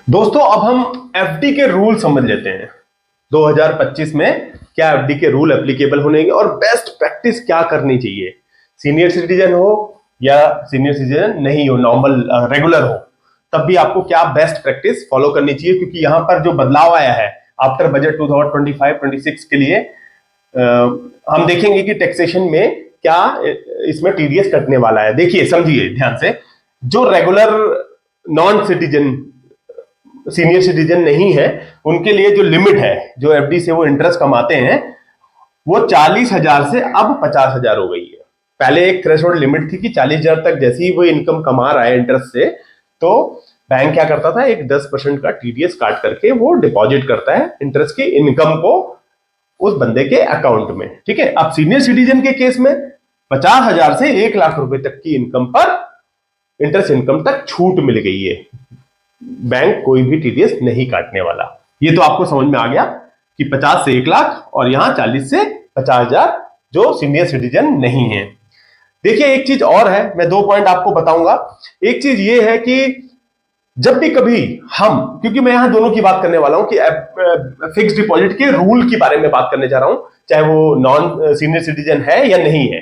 दोस्तों अब हम एफडी के रूल समझ लेते हैं। 2025 में क्या एफडी के रूल एप्लीकेबल होने और बेस्ट प्रैक्टिस क्या करनी चाहिए। सीनियर सिटीजन हो या सीनियर सिटीजन नहीं हो, नॉर्मल रेगुलर हो, तब भी आपको क्या बेस्ट प्रैक्टिस फॉलो करनी चाहिए। क्योंकि यहां पर जो बदलाव आया है आफ्टर बजट 2025-26 के लिए, हम देखेंगे कि टैक्सेशन में क्या इसमें टीडीएस कटने वाला है। देखिए, समझिए ध्यान से। जो regular non citizen senior citizen नहीं है, उनके लिए जो लिमिट है, जो एफडी से वो इंटरेस्ट कमाते हैं, वो 40,000 से अब 50,000 हो गई है। पहले एक थ्रेशोल्ड लिमिट थी कि 40,000 तक जैसे ही वो इनकम कमा रहा है इंटरेस्ट से, तो बैंक क्या करता था, एक 10% का टीडीएस काट करके वो डिपॉजिट करता है इंटरेस्ट की इनकम को उस बंदे के अकाउंट में। ठीक है। अब सीनियर सिटीजन के केस में 50,000 से 1,00,000 रुपए तक की इनकम पर इंटरेस्ट इनकम तक छूट मिल गई है। बैंक कोई भी टीडीएस नहीं काटने वाला। ये तो आपको समझ में आ गया कि 50 से 1,00,000 और यहां 40 से 50,000 जो सीनियर सिटीजन नहीं है। देखिए, एक चीज और है, मैं 2 पॉइंट आपको बताऊंगा। एक चीज ये है कि जब भी कभी हम, क्योंकि मैं यहां दोनों की बात करने वाला हूं कि फिक्स डिपॉजिट के रूल के बारे में बात करने जा रहा हूं, चाहे वो नॉन सीनियर सिटीजन है या नहीं है।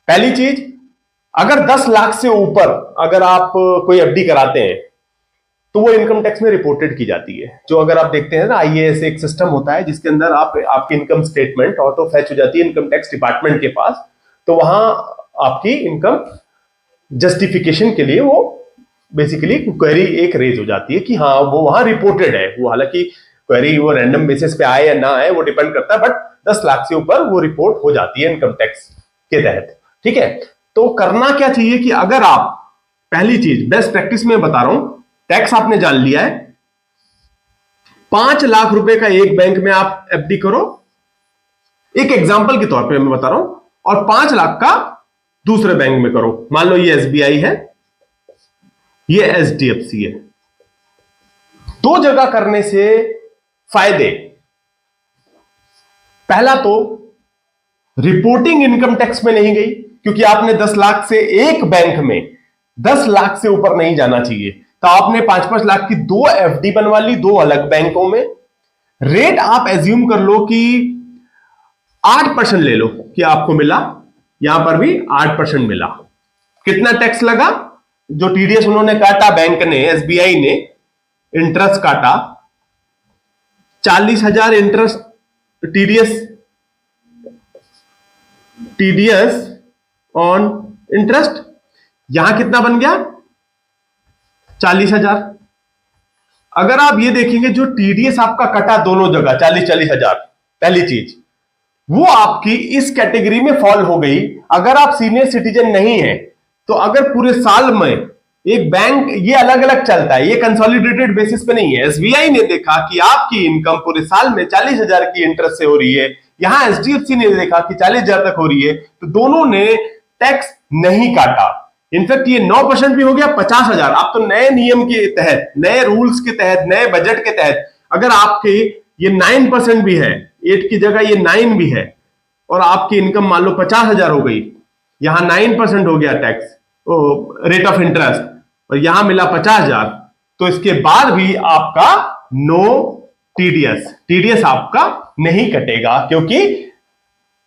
पहली चीज, अगर 10 लाख से ऊपर अगर आप कोई एफडी कराते हैं तो वो इनकम टैक्स में रिपोर्टेड की जाती है। जो अगर आप देखते हैं ना, आईएएस एक सिस्टम होता है जिसके अंदर आपकी इनकम स्टेटमेंट ऑटो फैच हो जाती है इनकम टैक्स डिपार्टमेंट के पास। तो वहां आपकी इनकम जस्टिफिकेशन के लिए वो बेसिकली क्वेरी एक रेज हो जाती है कि हाँ वो वहां रिपोर्टेड है। वो हालांकि क्वेरी वो रैंडम बेसिस पे आए या ना आए वो डिपेंड करता है, बट 10 लाख से ऊपर वो रिपोर्ट हो जाती है इनकम टैक्स के तहत। ठीक है। तो करना क्या चाहिए कि अगर आप, पहली चीज बेस्ट प्रैक्टिस में बता रहा हूं, टैक्स आपने जान लिया है, 5 लाख रुपए का एक बैंक में आप एफडी करो, एक एग्जांपल के तौर पे मैं बता रहा हूं, और 5 लाख का दूसरे बैंक में करो। मान लो ये एसबीआई है, ये एचडीएफसी है। 2 जगह करने से फायदे, पहला तो रिपोर्टिंग इनकम टैक्स में नहीं गई, क्योंकि आपने 10 लाख से एक बैंक में 10 लाख से ऊपर नहीं जाना चाहिए, तो आपने 5-5 लाख की 2 एफडी बनवा ली 2 अलग बैंकों में। रेट आप एज्यूम कर लो कि 8% ले लो कि आपको मिला, यहां पर भी 8% मिला। कितना टैक्स लगा? जो टीडीएस उन्होंने काटा, बैंक ने, एसबीआई ने इंटरेस्ट काटा, 40,000 इंटरेस्ट टीडीएस ऑन इंटरेस्ट। यहां कितना बन गया? 40,000। अगर आप ये देखेंगे जो टीडीएस आपका कटा दोनों जगह 40,000, पहली चीज वो आपकी इस कैटेगरी में फॉल हो गई। अगर आप सीनियर सिटीजन नहीं है तो अगर पूरे साल में एक बैंक, ये अलग अलग चलता है, ये कंसोलिडेटेड बेसिस पे नहीं है। एसबीआई ने देखा कि आपकी इनकम पूरे साल में 40,000 की इंटरेस्ट से हो रही है, यहां एचडीएफसी ने देखा कि 40,000 तक हो रही है, तो दोनों ने टैक्स नहीं काटा। इनफैक्ट ये 9% भी हो गया 50,000। आप तो नए नियम के तहत, नए रूल्स के तहत, नए बजट के तहत अगर आपके ये 9% भी है, 8 की जगह ये 9 भी है, और आपकी इनकम मान लो 50,000 हो गई, यहां 9% हो गया टैक्स रेट ऑफ इंटरेस्ट, और यहां मिला 50,000, तो इसके बाद भी आपका नो टीडीएस आपका नहीं कटेगा, क्योंकि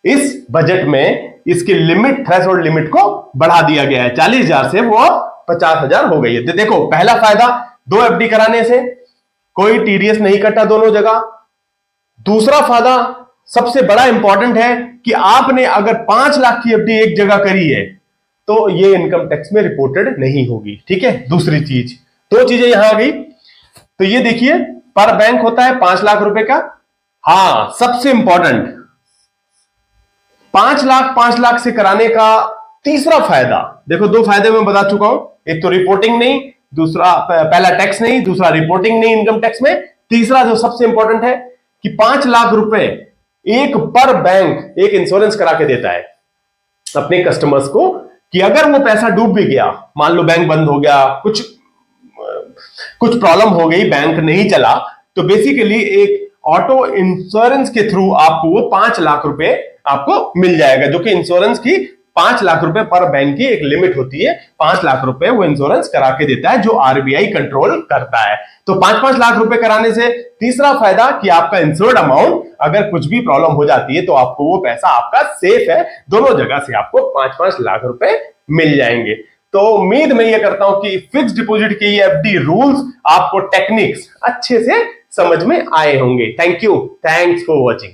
इस बजट में इसकी लिमिट, थ्रेशोल्ड लिमिट को बढ़ा दिया गया है। 40,000 से वो 50,000 हो गई है। तो देखो, पहला फायदा 2 एफडी कराने से कोई टीडीएस नहीं कटा दोनों जगह। दूसरा फायदा सबसे बड़ा इंपॉर्टेंट है कि आपने अगर 5 लाख की एफडी एक जगह करी है तो ये इनकम टैक्स में रिपोर्टेड नहीं होगी। ठीक है। दूसरी चीज, 2 चीजें यहां आ गई। तो ये देखिए, पर बैंक होता है 5 लाख रुपए का। हां, सबसे इंपॉर्टेंट 5 लाख से कराने का तीसरा फायदा, देखो 2 फायदे मैं बता चुका हूं। एक तो रिपोर्टिंग नहीं, दूसरा, पहला टैक्स नहीं, दूसरा रिपोर्टिंग नहीं इनकम टैक्स में। तीसरा जो सबसे इंपॉर्टेंट है कि 5 लाख रुपए एक पर बैंक एक इंश्योरेंस करा के देता है अपने कस्टमर्स को, कि अगर वो पैसा डूब भी गया, मान लो बैंक बंद हो गया, कुछ प्रॉब्लम हो गई, बैंक नहीं चला, तो बेसिकली एक ऑटो इंश्योरेंस के थ्रू आपको वो 5 लाख रुपए आपको मिल जाएगा, जो कि इंश्योरेंस की 5 लाख रुपए पर बैंक की एक लिमिट होती है, 5 लाख रुपए वो इंश्योरेंस करा के देता है, जो आरबीआई कंट्रोल करता है। तो 5-5 लाख रुपए कराने से तीसरा फायदा कि आपका इंश्योर्ड अमाउंट अगर कुछ भी प्रॉब्लम हो जाती है तो आपको वो पैसा आपका सेफ है, दोनों जगह से आपको 5-5 लाख रुपए मिल जाएंगे। तो उम्मीद मैं ये करता हूं कि फिक्स डिपॉजिट के ये एफडी रूल्स, आपको टेक्निक्स अच्छे से समझ में आए होंगे। Thank you, thanks for watching.